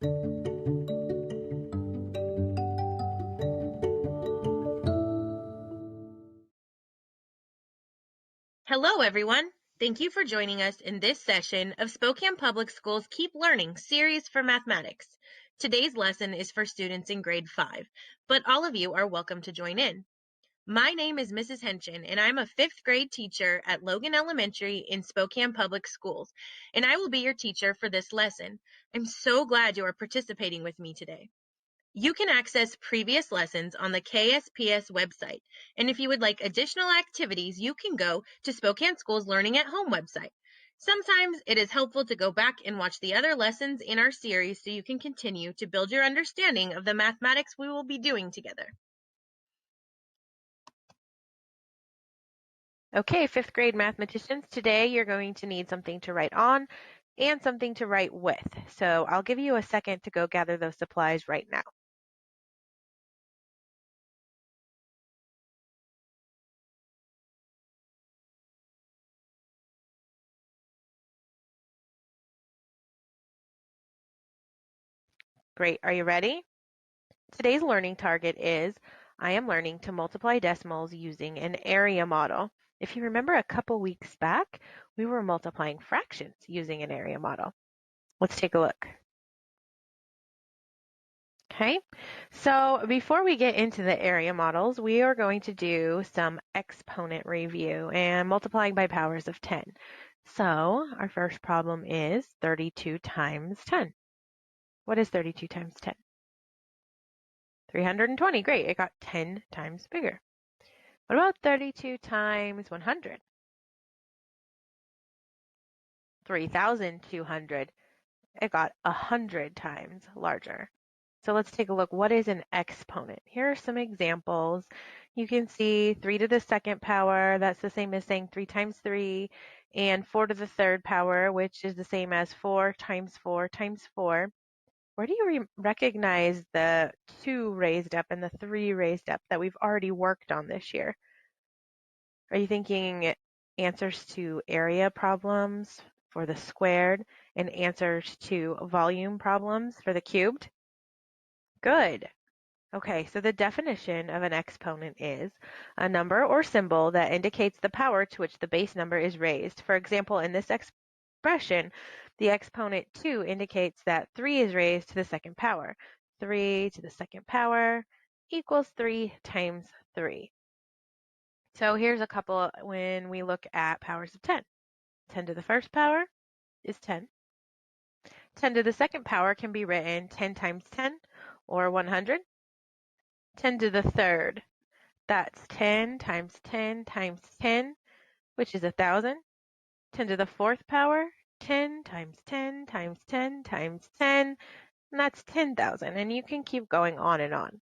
Hello, everyone. Thank you for joining us in this session of Spokane Public Schools Keep Learning series for mathematics. Today's lesson is for students in grade 5, but all of you are welcome to join in. My name is Mrs. Henshin, and I'm a 5th grade teacher at Logan Elementary in Spokane Public Schools, and I will be your teacher for this lesson. I'm so glad you are participating with me today. You can access previous lessons on the KSPS website, and if you would like additional activities, you can go to Spokane Schools Learning at Home website. Sometimes it is helpful to go back and watch the other lessons in our series so you can continue to build your understanding of the mathematics we will be doing together. Okay, 5th grade mathematicians, today you're going to need something to write on and something to write with. So I'll give you a second to go gather those supplies right now. Great, are you ready? Today's learning target is, I am learning to multiply decimals using an area model. If you remember a couple weeks back, we were multiplying fractions using an area model. Let's take a look. Okay, so before we get into the area models, we are going to do some exponent review and multiplying by powers of 10. So our first problem is 32 times 10. What is 32 times 10? 320. Great, it got 10 times bigger. What about 32 times 100? 3,200. It got 100 times larger. So let's take a look. What is an exponent? Here are some examples. You can see 3 to the second power. That's the same as saying 3 times 3. And 4 to the third power, which is the same as 4 times 4 times 4. Where do you recognize the 2 raised up and the 3 raised up that we've already worked on this year? Are you thinking answers to area problems for the squared and answers to volume problems for the cubed? Good. Okay, so the definition of an exponent is a number or symbol that indicates the power to which the base number is raised. For example, in this expression, the exponent 2 indicates that 3 is raised to the second power. 3 to the second power equals 3 times 3. So here's a couple when we look at powers of 10. 10 to the first power is 10. 10 to the second power can be written 10 times 10 or 100. 10 to the third, that's 10 times 10 times 10, which is 1,000. 10 to the fourth power, 10 times 10 times 10 times 10, and that's 10,000. And you can keep going on and on.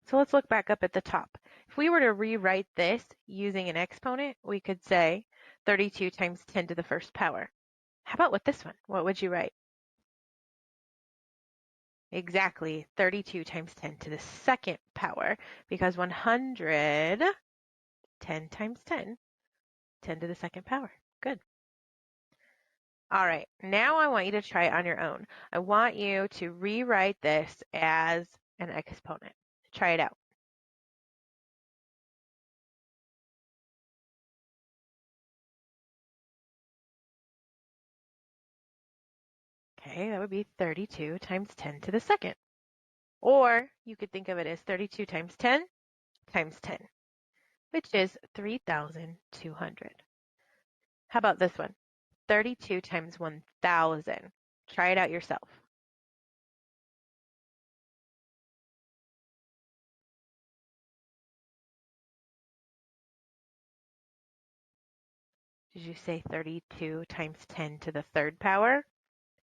So let's look back up at the top. If we were to rewrite this using an exponent, we could say 32 times 10 to the first power. How about with this one? What would you write? Exactly, 32 times 10 to the second power, because 100, 10 times 10, 10 to the second power. Good. All right, now I want you to try it on your own. I want you to rewrite this as an exponent. Try it out. Okay, that would be 32 times 10 to the second. Or you could think of it as 32 times 10 times 10, which is 3,200. How about this one? 32 times 1,000. Try it out yourself. Did you say 32 times 10 to the third power?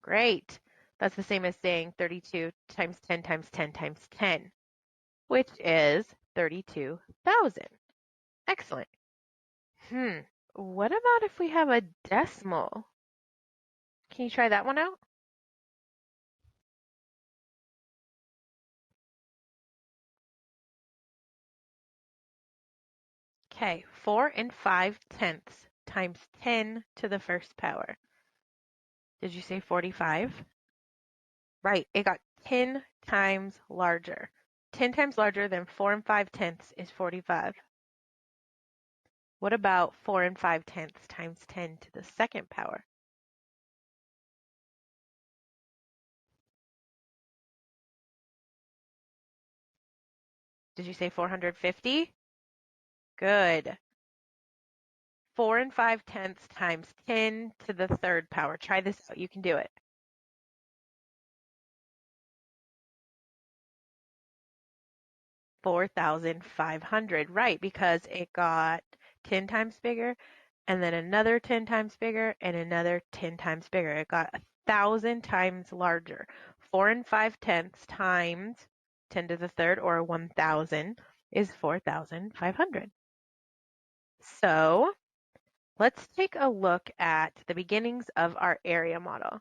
Great. That's the same as saying 32 times 10 times 10 times 10, which is 32,000. Excellent. What about if we have a decimal? Can you try that one out? Okay, 4 and 5/10 times 10 to the first power. Did you say 45? Right, it got 10 times larger. 10 times larger than 4 and 5/10 is 45. What about 4 and 5/10 times 10 to the second power? Did you say 450? Good. 4 and 5/10 times 10 to the third power. Try this out. You can do it. 4,500. Right, because it got 10 times bigger and then another 10 times bigger and another 10 times bigger. It got 1,000 times larger. 4 and 5/10 times 10 to the third, or 1,000, is 4,500. So let's take a look at the beginnings of our area model.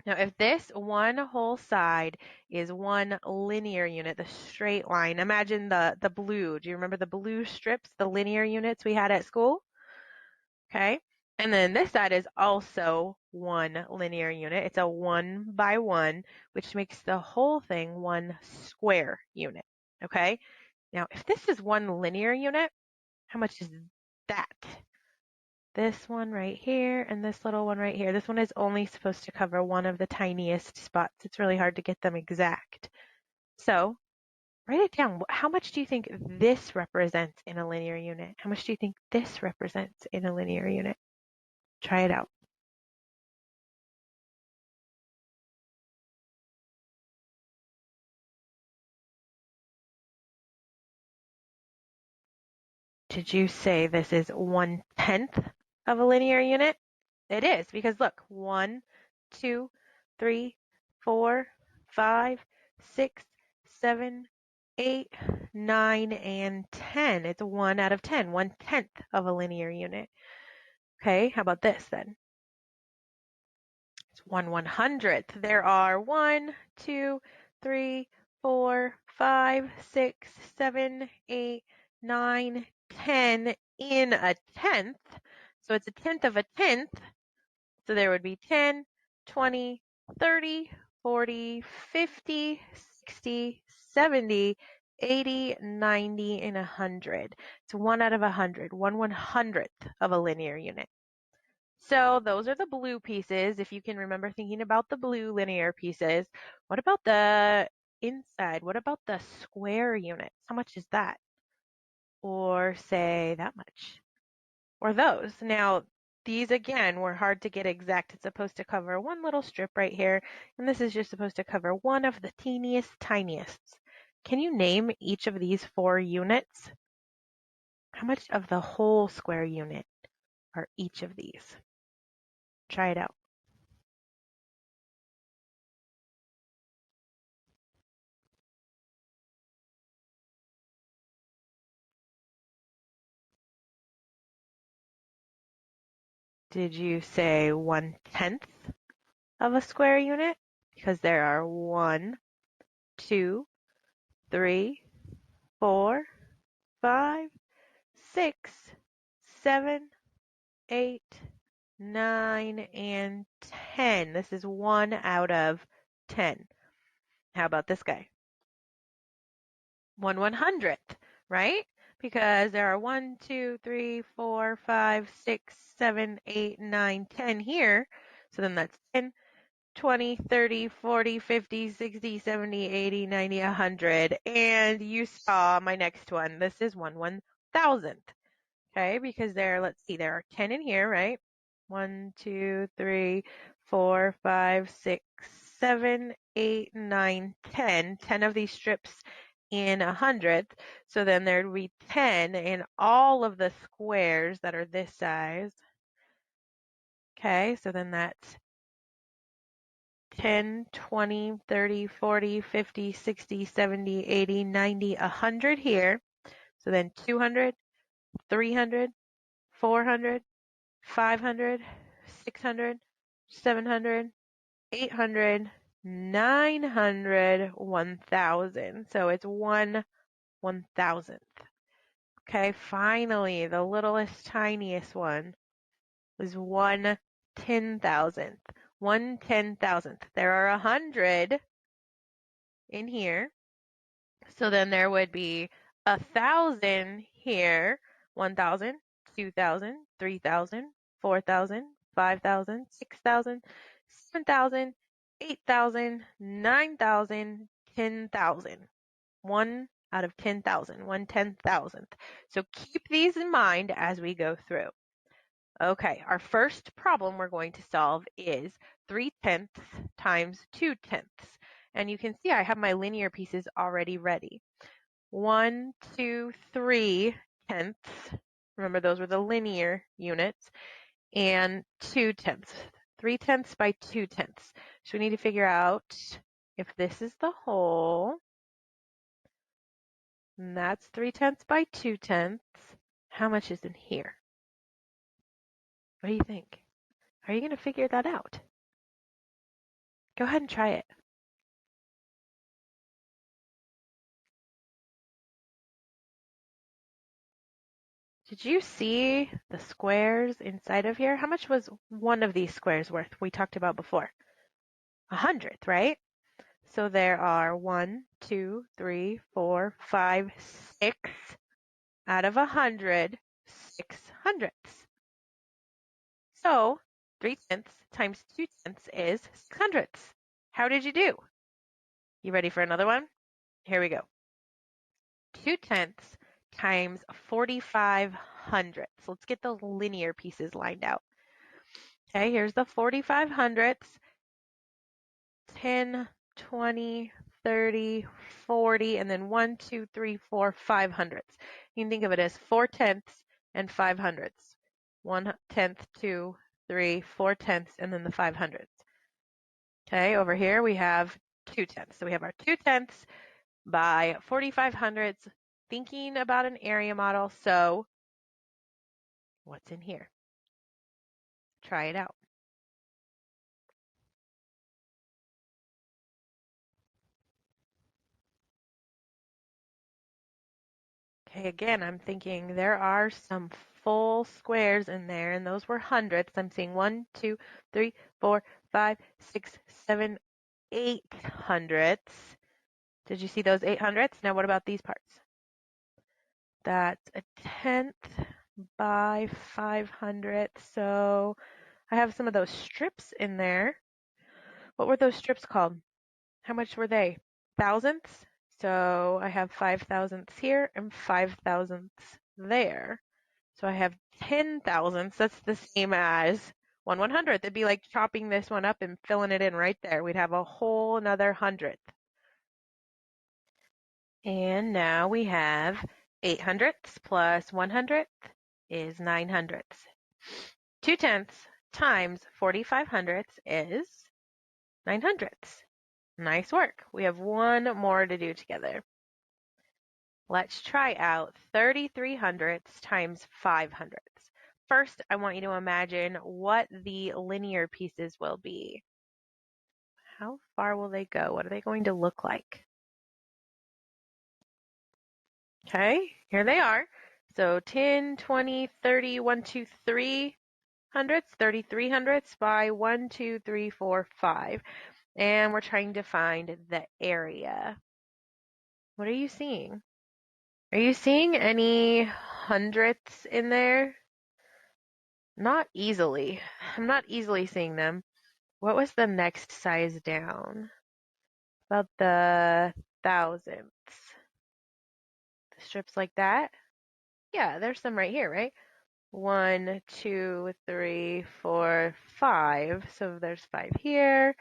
Now, if this one whole side is one linear unit, the straight line, imagine the blue. Do you remember the blue strips, the linear units we had at school? Okay. And then this side is also one linear unit. It's a 1 by 1, which makes the whole thing one square unit. Okay. Now, if this is one linear unit, how much is that? This one right here and this little one right here. This one is only supposed to cover one of the tiniest spots. It's really hard to get them exact. So write it down. How much do you think this represents in a linear unit? How much do you think this represents in a linear unit? Try it out. Did you say this is 1/10 of a linear unit? It is, because look, 1, 2, 3, 4, 5, 6, 7, 8, 9, and 10. It's 1 out of 10, 1/10 of a linear unit. Okay, how about this then? It's 1/100th. There are 1, 2, 3, 4, 5, 6, 7, 8, 9, 10 in a tenth. So it's a tenth of a tenth. So there would be 10, 20, 30, 40, 50, 60, 70, 80, 90, and 100. It's 1 out of 100, 1/100th of a linear unit. So those are the blue pieces. If you can remember thinking about the blue linear pieces, what about the inside? What about the square units? How much is that? Or say that much? Or those. Now, these again were hard to get exact. It's supposed to cover one little strip right here, and this is just supposed to cover one of the teeniest, tiniest. Can you name each of these 4 units? How much of the whole square unit are each of these? Try it out. Did you say 1/10 of a square unit? Because there are 1, 2, 3, 4, 5, 6, 7, 8, 9, and 10. This is 1 out of 10. How about this guy? 1/100th, right? Because there are 1, 2, 3, 4, 5, 6, 7, 8, 9, 10 here. So then that's 10, 20, 30, 40, 50, 60, 70, 80, 90, 100. And you saw my next one. This is 1/1000th. Okay, because let's see, there are 10 in here, right? 1, 2, 3, 4, 5, 6, 7, 8, 9, 10. 10 of these strips in 100th. So then there'd be 10 in all of the squares that are this size. Okay, so then that's 10, 20, 30, 40, 50, 60, 70, 80, 90, 100 here. So then 200, 300, 400, 500, 600, 700, 800, 900, 1,000. So it's 1/1000th. Okay, finally, the littlest, tiniest one is 1/10,000th. 1/10,000th. There are 100 in here. So then there would be 1,000 here, 1,000, 2,000, 3,000, 4,000, 5,000, 6,000, 7,000, 8,000, 9,000, 10,000. 1 out of 10,000, 1/10,000th. So keep these in mind as we go through. Okay, our first problem we're going to solve is 3/10 times 2/10. And you can see I have my linear pieces already ready. 1, 2, 3/10. Remember, those were the linear units. And 2/10. 3/10 by 2/10. So we need to figure out if this is the whole, and that's 3/10 by 2/10. How much is in here? What do you think? Are you going to figure that out? Go ahead and try it. Did you see the squares inside of here? How much was one of these squares worth? We talked about before. 100th, right? So there are 1, 2, 3, 4, 5, 6 out of 100, 600ths. So 3/10 times 2/10 is 600ths. How did you do? You ready for another one? Here we go. 2/10 times 4,500ths. Let's get those linear pieces lined out. Okay, here's the 4,500ths. 10, 20, 30, 40, and then 1, 2, 3, 4, 500ths. You can think of it as 4/10 and 500ths. 1/10, 2, 3, 4/10, and then the 500ths. Okay, over here we have 2/10. So we have our 2/10 by 4,500ths, thinking about an area model. So what's in here? Try it out. Okay, again, I'm thinking there are some full squares in there, and those were hundredths. I'm seeing 1, 2, 3, 4, 5, 6, 7, 800ths. Did you see those 800ths? Now what about these parts? That's 1/10 by 500. So I have some of those strips in there. What were those strips called? How much were they? Thousandths? So I have 5,000ths here and 5,000ths there. So I have 10,000ths. That's the same as 1/100th. It'd be like chopping this one up and filling it in right there. We'd have a whole another 100th. And now we have 800ths plus 100th is 900ths. 2/10 times 4,500ths is 900ths. Nice work. We have one more to do together. Let's try out 3,300ths times 500ths. First, I want you to imagine what the linear pieces will be. How far will they go? What are they going to look like? Okay, here they are. So 10, 20, 30, 1, 2, 3 hundredths, 3,300ths by 1, 2, 3, 4, 5. And we're trying to find the area. What are you seeing? Are you seeing any hundredths in there? Not easily. I'm not easily seeing them. What was the next size down? About the thousandths. The strips like that? Yeah, there's some right here, right? 1, 2, 3, 4, 5. So there's 5 here,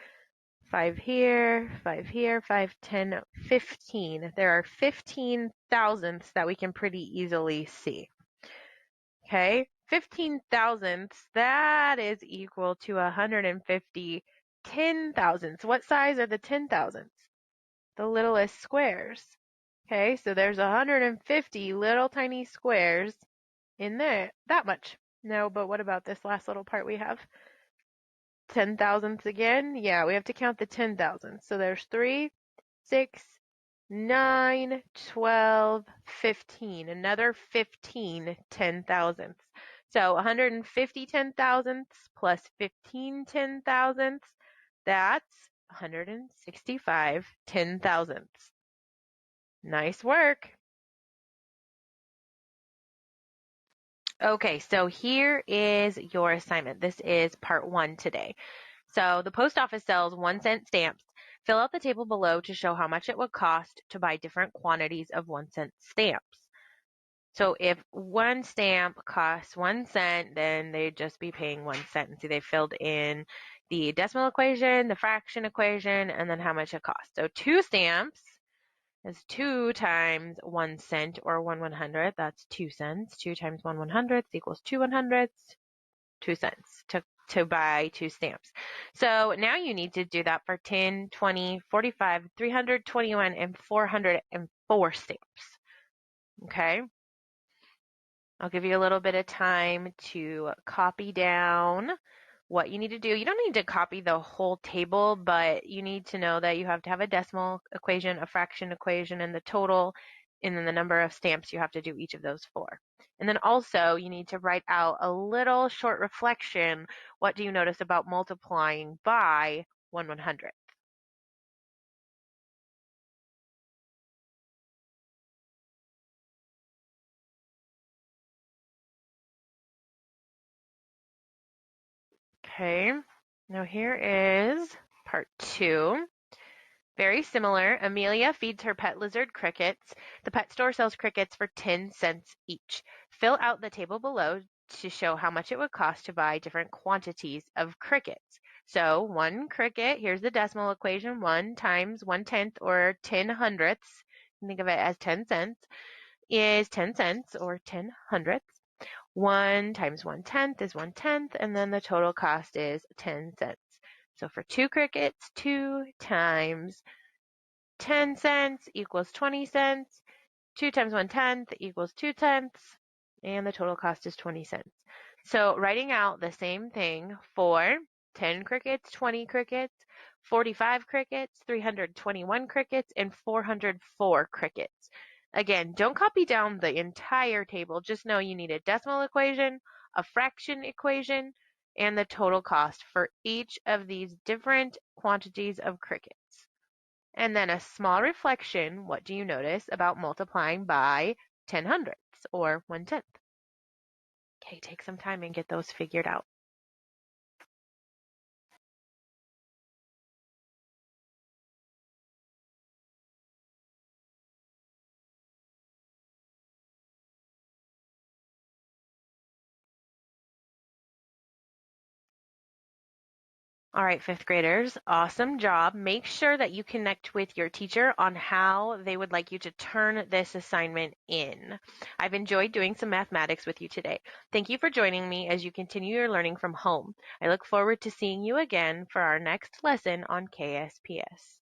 5 here, 5 here, 5, 10, 15. There are 15 thousandths that we can pretty easily see. Okay, 15 thousandths, that is equal to 150 10,000ths. What size are the 10,000ths? The littlest squares. Okay, so there's 150 little tiny squares in there, that much. No, but what about this last little part we have? 10,000ths again? Yeah, we have to count the 10,000ths. So there's 3, 6, 9, 12, 15. Another 15 10,000ths. So 150 10,000ths plus 15 10,000ths, that's 165 10,000ths. Nice work. Okay, so here is your assignment. This is part 1 today. So the post office sells 1-cent stamps. Fill out the table below to show how much it would cost to buy different quantities of 1-cent stamps. So if one stamp costs 1 cent, then they'd just be paying 1 cent. And see, they filled in the decimal equation, the fraction equation, and then how much it costs. So 2 stamps is 2 times 1 cent, or 1/100th. That's 2 cents. 2 times 1/100th equals 2/100ths. 2 cents to buy 2 stamps. So now you need to do that for 10, 20, 45, 321, and 404 stamps. Okay? I'll give you a little bit of time to copy down what you need to do. You don't need to copy the whole table, but you need to know that you have to have a decimal equation, a fraction equation, and the total, and then the number of stamps you have to do each of those for. And then also you need to write out a little short reflection. What do you notice about multiplying by 1/100th? Okay, now here is part 2. Very similar. Amelia feeds her pet lizard crickets. The pet store sells crickets for 10 cents each. Fill out the table below to show how much it would cost to buy different quantities of crickets. So 1 cricket, here's the decimal equation, 1 times 1/10 or 10/100ths, think of it as 10 cents, is 10 cents or 10/100ths. 1 times 1/10 is 1/10, and then the total cost is 10 cents. So for 2 crickets, 2 times 10 cents equals 20 cents. 2 times 1/10 equals 2/10, and the total cost is 20 cents. So writing out the same thing for 10 crickets, 20 crickets, 45 crickets, 321 crickets, and 404 crickets. Again, don't copy down the entire table. Just know you need a decimal equation, a fraction equation, and the total cost for each of these different quantities of crickets. And then a small reflection, what do you notice about multiplying by 10/100ths or 1/10? Okay, take some time and get those figured out. All right, 5th graders, awesome job. Make sure that you connect with your teacher on how they would like you to turn this assignment in. I've enjoyed doing some mathematics with you today. Thank you for joining me as you continue your learning from home. I look forward to seeing you again for our next lesson on KSPS.